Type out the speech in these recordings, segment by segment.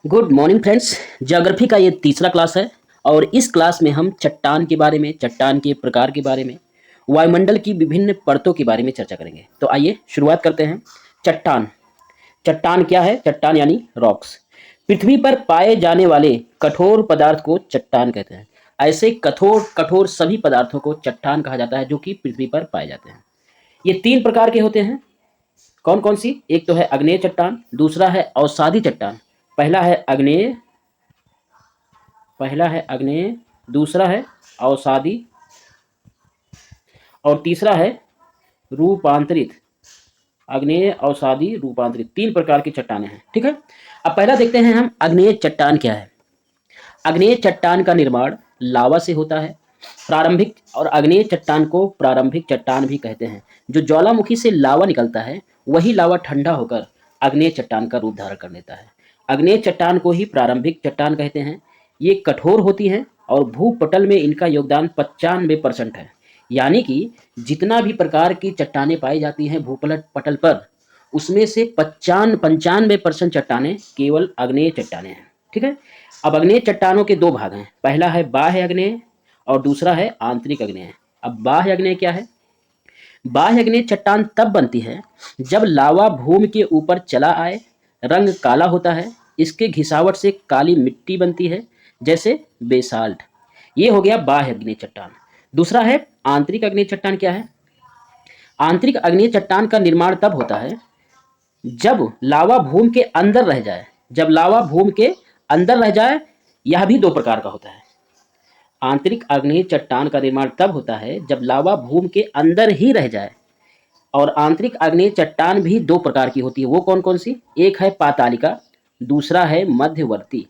Good morning friends. Geography का ये तीसरा क्लास है और इस क्लास में हम चट्टान के बारे में, चट्टान के प्रकार के बारे में, वायुमंडल की विभिन्न परतों के बारे में चर्चा करेंगे। तो आइए शुरुआत करते हैं। चट्टान। चट्टान क्या है? चट्टान यानी रॉक्स। पृथ्वी पर पाए जाने वाले कठोर पदार्थ को चट्टान कहते हैं। ऐसे कठोर कठोर सभी पदार्थों को चट्टान कहा जाता है जो कि पृथ्वी पर पाए जाते हैं। ये तीन प्रकार के होते हैं। कौन कौन सी? एक तो है आग्नेय चट्टान, दूसरा है अवसादी चट्टान। पहला है आग्नेय, दूसरा है अवसादी और तीसरा है रूपांतरित। आग्नेय, अवसादी, रूपांतरित, तीन प्रकार की चट्टानें हैं। ठीक है, अब पहला देखते हैं हम आग्नेय चट्टान क्या है। आग्नेय चट्टान का निर्माण लावा से होता है। प्रारंभिक और आग्नेय चट्टान को प्रारंभिक चट्टान भी कहते हैं। जो ज्वालामुखी से लावा निकलता है वही लावा ठंडा होकर आग्नेय चट्टान का रूप धारण कर लेता है। आग्नेय चट्टान को ही प्रारंभिक चट्टान कहते हैं। ये कठोर होती हैं और भूपटल में इनका योगदान 95% है। यानी कि जितना भी प्रकार की चट्टानें पाई जाती हैं भूपटल पटल पर, उसमें से 95% चट्टानें केवल आग्नेय चट्टानें हैं। ठीक है, अब आग्नेय चट्टानों के दो भाग हैं। पहला है बाह्य आग्नेय और दूसरा है आंतरिक आग्नेय। अब बाह्य आग्नेय क्या है? बाह्य आग्नेय चट्टान तब बनती है जब लावा भूमि के ऊपर चला आए, रंग काला होता है, इसके घिसावट से काली मिट्टी बनती है जैसे बेसाल्ट। ये हो गया बाह्य आग्नेय चट्टान। दूसरा है आंतरिक आग्नेय चट्टान। क्या है? आंतरिक आग्नेय चट्टान का निर्माण तब होता है जब लावा भूमि के अंदर रह जाए। जब लावा भूमि के अंदर रह जाए, यह भी दो प्रकार का होता है। आंतरिक आग्नेय चट्टान का निर्माण तब होता है जब लावा भूमि के अंदर ही रह जाए। और आंतरिक आग्नेय चट्टान भी दो प्रकार की होती है। वो कौन कौन सी? एक है पातालिका, दूसरा है मध्यवर्ती।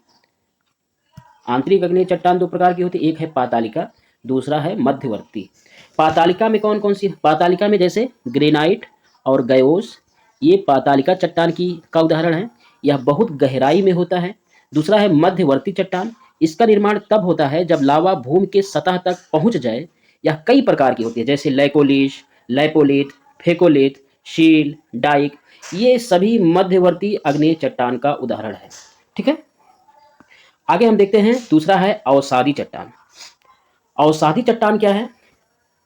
आंतरिक आग्नेय चट्टान दो प्रकार की होती है, एक है पातालिका, दूसरा है मध्यवर्ती। पातालिका में कौन कौन सी? पातालिका में जैसे ग्रेनाइट और गयोस, ये पातालिका चट्टान की का उदाहरण है। यह बहुत गहराई में होता है। दूसरा है मध्यवर्ती चट्टान। इसका निर्माण तब होता है जब लावा भूमि के सतह तक पहुंच जाए। यह कई प्रकार की होती है जैसे लैकोलिश, लैपोलिथ, फेकोलिथ, शील, डाइक। ये सभी मध्यवर्ती आग्नेय चट्टान का उदाहरण है। ठीक है, आगे हम देखते हैं। दूसरा है अवसादी चट्टान। अवसादी चट्टान क्या है?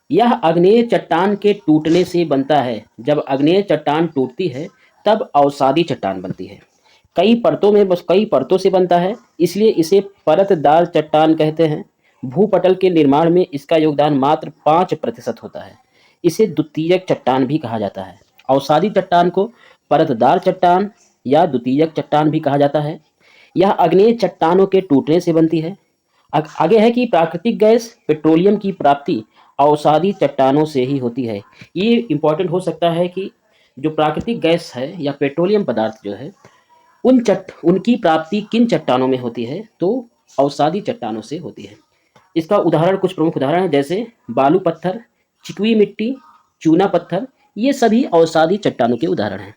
यह आग्नेय चट्टान के टूटने से बनता है। जब आग्नेय चट्टान टूटती है तब अवसादी चट्टान बनती है। कई परतों से बनता है, इसलिए इसे परतदार चट्टान कहते हैं। भूपटल के निर्माण में इसका योगदान मात्र 5% होता है। इसे द्वितीयक चट्टान भी कहा जाता है। अवसादी चट्टान को परतदार चट्टान या द्वितीयक चट्टान भी कहा जाता है। यह आग्नेय चट्टानों के टूटने से बनती है। आगे है कि प्राकृतिक गैस पेट्रोलियम की प्राप्ति अवसादी चट्टानों से ही होती है। ये इंपॉर्टेंट हो सकता है कि जो प्राकृतिक गैस है या पेट्रोलियम पदार्थ जो है, उनकी प्राप्ति किन चट्टानों में होती है? तो अवसादी चट्टानों से होती है। इसका उदाहरण, कुछ प्रमुख उदाहरण है जैसे बालू पत्थर, चिकवी मिट्टी, चूना पत्थर। ये सभी अवसादी चट्टानों के उदाहरण हैं।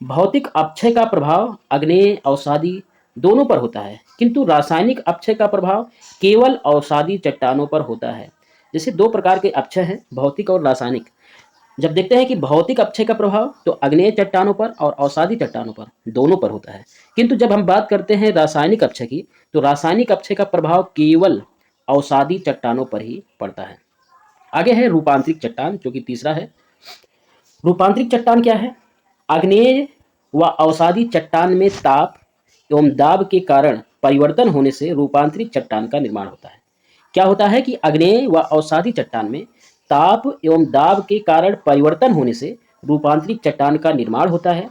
भौतिक अपक्षय का प्रभाव आग्नेय अवसादी दोनों पर होता है, किंतु रासायनिक अपक्षय का प्रभाव केवल अवसादी चट्टानों पर होता है। जैसे दो प्रकार के अपक्षय हैं, भौतिक और रासायनिक। जब देखते हैं कि भौतिक अपक्षय का प्रभाव तो आग्नेय चट्टानों पर और अवसादी चट्टानों पर, दोनों पर होता है। किंतु जब हम बात करते हैं रासायनिक अपक्षय की, तो रासायनिक अपक्षय का प्रभाव केवल अवसादी चट्टानों पर ही पड़ता है। आगे है रूपांतरिक चट्टान, जो कि तीसरा है। रूपांतरिक चट्टान क्या है? आग्नेय व अवसादी चट्टान में ताप एवं दाब के कारण परिवर्तन होने से रूपांतरिक चट्टान का निर्माण होता है। क्या होता है कि आग्नेय व अवसादी चट्टान में ताप एवं दाब के कारण परिवर्तन होने से रूपांतरिक चट्टान का निर्माण होता है।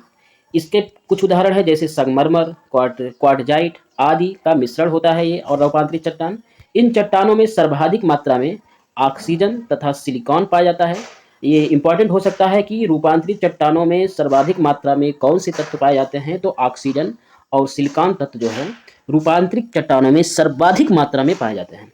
इसके कुछ उदाहरण है जैसे संगमरमर, क्वार्टजाइट आदि का मिश्रण होता है ये और रूपांतरिक चट्टान। इन चट्टानों में सर्वाधिक मात्रा में ऑक्सीजन तथा सिलिकॉन पाया जाता है। ये इंपॉर्टेंट हो सकता है कि रूपांतरित चट्टानों में सर्वाधिक मात्रा में कौन से तत्व पाए जाते हैं? तो ऑक्सीजन और सिलिकॉन तत्व जो है रूपांतरित चट्टानों में सर्वाधिक मात्रा में पाए जाते हैं।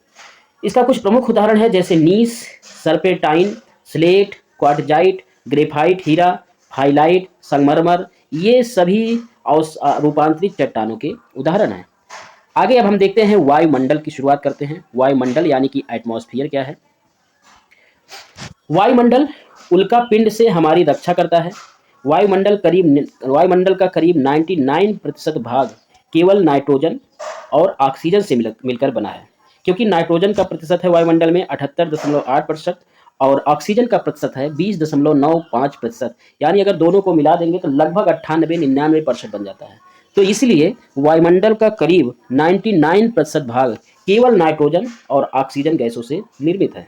इसका कुछ प्रमुख उदाहरण है जैसे नीस, सर्पेंटाइन, स्लेट, क्वार्टजाइट, ग्रेफाइट, हीरा, हाइलाइट, संगमरमर। ये सभी रूपांतरित चट्टानों के उदाहरण हैं। आगे अब हम देखते हैं वायुमंडल की शुरुआत करते हैं। वायुमंडल यानी कि एटमॉस्फेयर क्या है? वायुमंडल उल्का पिंड से हमारी रक्षा करता है। वायुमंडल का करीब 99% भाग केवल नाइट्रोजन और ऑक्सीजन से मिलकर बना है, क्योंकि नाइट्रोजन का प्रतिशत है वायुमंडल में 78.8% और ऑक्सीजन का प्रतिशत है 20.95%। यानी अगर दोनों को मिला देंगे तो लगभग 98-99% बन जाता है। तो इसलिए वायुमंडल का करीब 99% भाग केवल नाइट्रोजन और ऑक्सीजन गैसों से निर्मित है।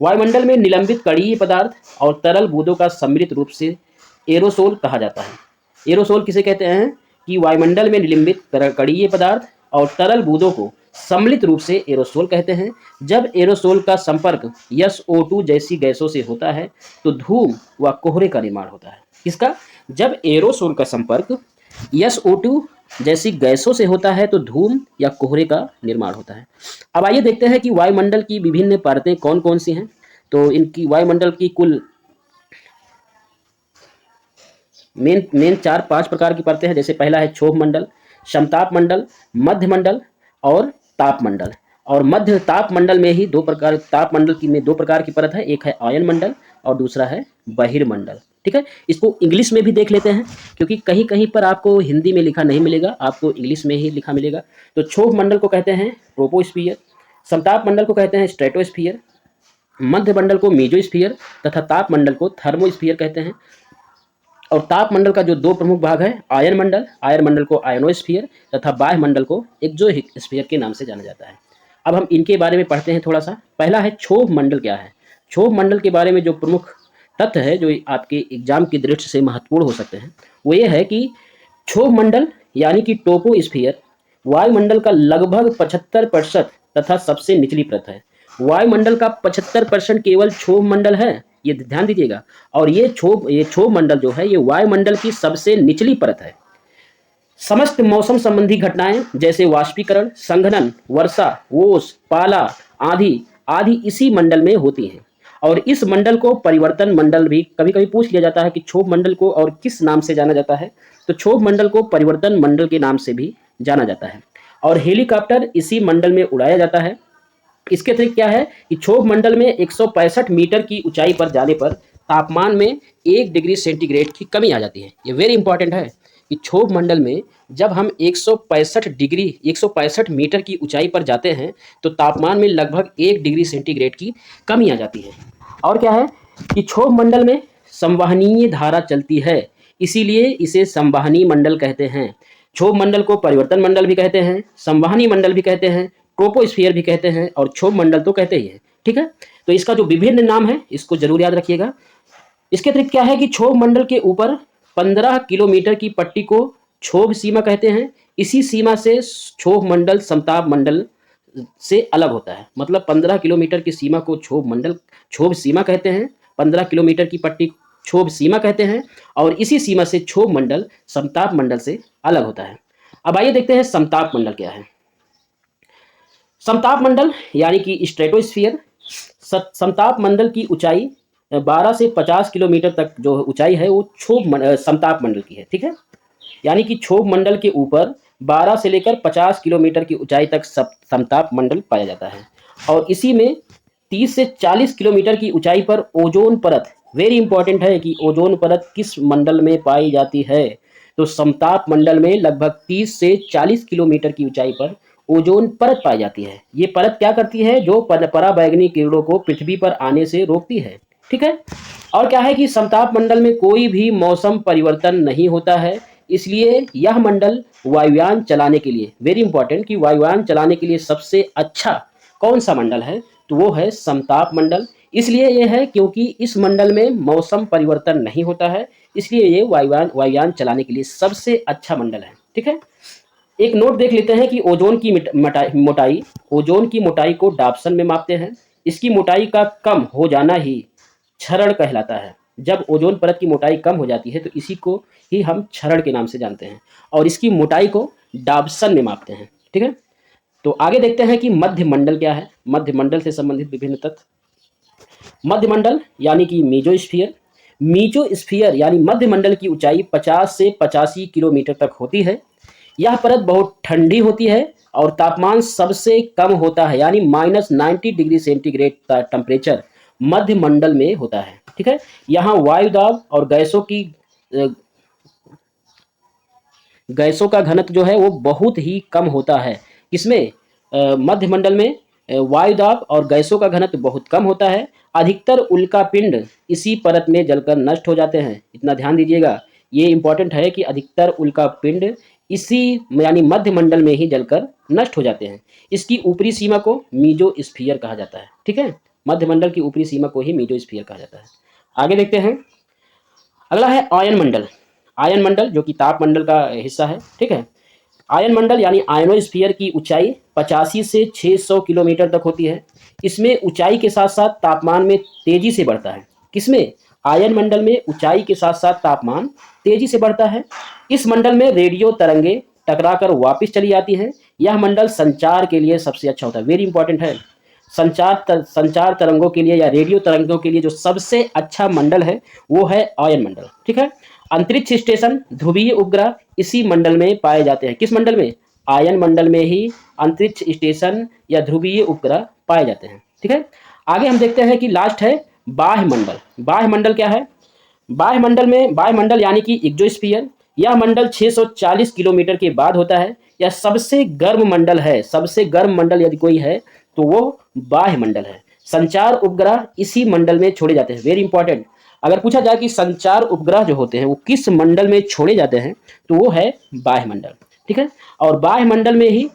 वायुमंडल में निलंबित कणीय पदार्थ और तरल बूंदों का सम्मिलित रूप से एरोसोल कहा जाता है। एरोसोल किसे कहते हैं कि वायुमंडल में निलंबित कणीय पदार्थ और तरल बूंदों को सम्मिलित रूप से एरोसोल कहते हैं। जब एरोसोल का संपर्क SO2 जैसी गैसों से होता है तो धूम व कोहरे का निर्माण होता है। किसका? जब एरोसोल का संपर्क SO2 जैसी गैसों से होता है तो धूम या कोहरे का निर्माण होता है। अब आइए देखते हैं कि वायुमंडल की विभिन्न परतें कौन कौन सी हैं। तो इनकी वायुमंडल की कुल मेन 4-5 प्रकार की परतें हैं। जैसे पहला है क्षोभ मंडल, समताप मंडल, मध्य मंडल और ताप मंडल। और मध्य ताप मंडल में ही ताप मंडल की में 2 प्रकार की परत है, एक है आयन मंडल और दूसरा है बहिर्मंडल। ठीक है, इसको इंग्लिश में भी देख लेते हैं, क्योंकि कहीं कहीं पर आपको हिंदी में लिखा नहीं मिलेगा, आपको इंग्लिश में ही लिखा मिलेगा। तो क्षोभ मंडल को कहते हैं ट्रोपोस्फियर, समताप मंडल को कहते हैं स्ट्रेटोस्फियर, मध्य मंडल को मीजोस्फियर तथा ताप मंडल को थर्मोस्फियर कहते हैं। और ताप मंडल का जो 2 प्रमुख भाग है, आयन मंडल को आयनोस्फीयर तथा बाह्य मंडल को एक्सोस्फीयर के नाम से जाना जाता है। अब हम इनके बारे में पढ़ते हैं थोड़ा सा। पहला है क्षोभ मंडल क्या है। क्षोभ मंडल के बारे में जो प्रमुख तथ्य है जो आपके एग्जाम की दृष्टि से महत्वपूर्ण हो सकते हैं वो ये है कि क्षोभ मंडल यानी कि टोपोस्फियर वायुमंडल का लगभग 75% तथा सबसे निचली परत है। वायुमंडल का 75% केवल क्षोभ मंडल है, ये ध्यान दीजिएगा। और ये क्षोभ मंडल जो है ये वायुमंडल की सबसे निचली परत है। समस्त मौसम संबंधी घटनाएं जैसे वाष्पीकरण, संघनन, वर्षा, ओस, पाला, आंधी आदि इसी मंडल में होती हैं। और इस मंडल को परिवर्तन मंडल भी कभी कभी पूछ लिया जाता है कि क्षोभ मंडल को और किस नाम से जाना जाता है। तो क्षोभ मंडल को परिवर्तन मंडल के नाम से भी जाना जाता है। और हेलीकॉप्टर इसी मंडल में उड़ाया जाता है। इसके अतिरिक्त क्या है कि क्षोभ मंडल में 165 मीटर की ऊंचाई पर जाने पर तापमान में 1 डिग्री सेंटीग्रेड की कमी आ जाती है। ये वेरी इंपॉर्टेंट है कि क्षोभ मंडल में जब हम 165 मीटर की ऊंचाई पर जाते हैं तो तापमान में लगभग 1 डिग्री सेंटीग्रेड की कमी आ जाती है। और क्या है कि क्षोभ मंडल में संवहनीय धारा चलती है, इसीलिए इसे संवहनी मंडल कहते हैं। क्षोभ मंडल को परिवर्तन मंडल भी कहते हैं, संवहनी मंडल भी कहते हैं, ट्रोपोस्फियर भी कहते हैं और क्षोभ मंडल तो कहते ही हैं। ठीक है, तो इसका जो विभिन्न नाम है इसको जरूर याद रखिएगा। इसके अतिरिक्त क्या है कि क्षोभ मंडल के ऊपर 15 किलोमीटर की पट्टी को क्षोभ सीमा कहते हैं। इसी सीमा से क्षोभ मंडल समताप मंडल से अलग होता है। मतलब 15 किलोमीटर की सीमा को क्षोभ सीमा कहते हैं, 15 किलोमीटर की पट्टी क्षोभ सीमा कहते हैं और इसी सीमा से क्षोभ मंडल समताप मंडल से अलग होता है। अब आइए देखते हैं समताप मंडल क्या है। समताप मंडल यानी कि स्ट्रेटोस्फियर, समताप मंडल की ऊंचाई 12 से 50 किलोमीटर तक जो ऊंचाई है वो समताप मंडल की है। ठीक है, यानी कि क्षोभ मंडल के ऊपर 12 से लेकर 50 किलोमीटर की ऊंचाई तक समताप मंडल पाया जाता है। और इसी में 30 से 40 किलोमीटर की ऊंचाई पर ओजोन परत, वेरी इंपॉर्टेंट है कि ओजोन परत किस मंडल में पाई जाती है। तो समताप मंडल में लगभग 30 से 40 किलोमीटर की ऊंचाई पर ओजोन परत पाई जाती है। ये परत क्या करती है? जो पराबैंगनी किरणों को पृथ्वी पर आने से रोकती है। ठीक है, और क्या है कि समताप मंडल में कोई भी मौसम परिवर्तन नहीं होता है, इसलिए यह मंडल वायुयान चलाने के लिए, वेरी इंपॉर्टेंट कि वायुयान चलाने के लिए सबसे अच्छा कौन सा मंडल है? तो वो है समताप मंडल। इसलिए ये है क्योंकि इस मंडल में मौसम परिवर्तन नहीं होता है, इसलिए ये वायुयान चलाने के लिए सबसे अच्छा मंडल है। ठीक है, एक नोट देख लेते हैं कि ओजोन की मोटाई, ओजोन की मोटाई को डाप्सन में मापते हैं। इसकी मोटाई का कम हो जाना ही क्षरण कहलाता है। जब ओजोन परत की मोटाई कम हो जाती है तो इसी को ही हम क्षरण के नाम से जानते हैं और इसकी मोटाई को डाप्सन में मापते हैं। ठीक है, तो आगे देखते हैं कि मध्य मंडल क्या है। मध्य मंडल से संबंधित विभिन्न तथ्य। मध्य मंडल यानी कि मीजोस्फीयर, मीजोस्फीयर यानी मध्य मंडल की ऊंचाई 50 से 85 किलोमीटर तक होती है। यह परत बहुत ठंडी होती है और तापमान सबसे कम होता है, यानी -90 डिग्री सेंटीग्रेड टेम्परेचर मध्य मंडल में होता है। ठीक है, यहाँ वायु दाब और गैसों की गैसों का घनत्व जो है वो बहुत ही कम होता है। किसमें? मध्यमंडल में वायु दाब और गैसों का घनत्व बहुत कम होता है। अधिकतर उल्का पिंड इसी परत में जलकर नष्ट हो जाते हैं। इतना ध्यान दीजिएगा, ये इंपॉर्टेंट है कि अधिकतर उल्का पिंड इसी यानी मध्यमंडल में ही जलकर नष्ट हो जाते हैं। इसकी ऊपरी सीमा को मीजोस्फीयर कहा जाता है। ठीक है, मध्यमंडल की ऊपरी सीमा को ही मीजोस्फीयर कहा जाता है। आगे देखते हैं, अगला है आयन मंडल। आयन मंडल जो कि तापमंडल का हिस्सा है। ठीक है, आयन मंडल यानी आयनोस्फीयर की ऊंचाई 85 से 600 किलोमीटर तक होती है। इसमें ऊंचाई के साथ साथ तापमान में तेजी से बढ़ता है। किसमें? आयन मंडल में ऊंचाई के साथ साथ तापमान तेजी से बढ़ता है। इस मंडल में रेडियो तरंगे टकराकर वापस चली जाती हैं। यह मंडल संचार के लिए सबसे अच्छा होता है। वेरी इंपॉर्टेंट है। संचार तरंगों के लिए या रेडियो तरंगों के लिए जो सबसे अच्छा मंडल है वो है आयन मंडल। ठीक है, अंतरिक्ष स्टेशन, ध्रुवीय उपग्रह इसी मंडल में पाए जाते हैं। किस मंडल में? आयन मंडल में ही अंतरिक्ष स्टेशन या ध्रुवीय उपग्रह पाए जाते हैं। ठीक है, आगे हम देखते हैं कि लास्ट है बाह्य मंडल। बाह्य मंडल क्या है? बाह्य मंडल यानी कि एक्सोस्फीयर, यह मंडल 640 किलोमीटर के बाद होता है। यह सबसे गर्म मंडल है। सबसे गर्म मंडल यदि कोई है तो वो बाह्य मंडल है। संचार उपग्रह इसी मंडल में छोड़े जाते हैं। वेरी इंपॉर्टेंट, अगर पूछा जाए कि संचार उपग्रह जो होते हैं वो किस मंडल में छोड़े जाते हैं तो वो है बाह्य मंडल। ठीक है, और बाह्य मंडल में ही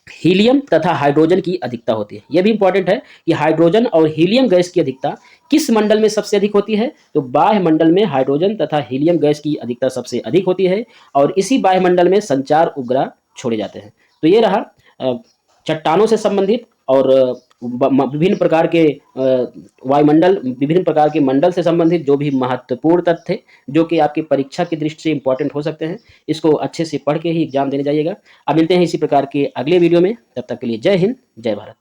हीलियम तथा हाइड्रोजन की अधिकता होती है। यह भी इंपॉर्टेंट है कि हाइड्रोजन और हीलियम गैस की अधिकता किस मंडल में सबसे अधिक होती है? तो बाह्य मंडल में हाइड्रोजन तथा हीलियम गैस की अधिकता सबसे अधिक होती है और इसी बाह्य मंडल में संचार उपग्रह छोड़े जाते हैं। तो ये रहा चट्टानों से संबंधित और विभिन्न प्रकार के वायुमंडल, विभिन्न प्रकार के मंडल से संबंधित जो भी महत्वपूर्ण तथ्य थे जो कि आपकी परीक्षा की दृष्टि से इंपॉर्टेंट हो सकते हैं, इसको अच्छे से पढ़ के ही एग्जाम देने जाइएगा। अब मिलते हैं इसी प्रकार के अगले वीडियो में, तब तक के लिए जय हिंद, जय भारत।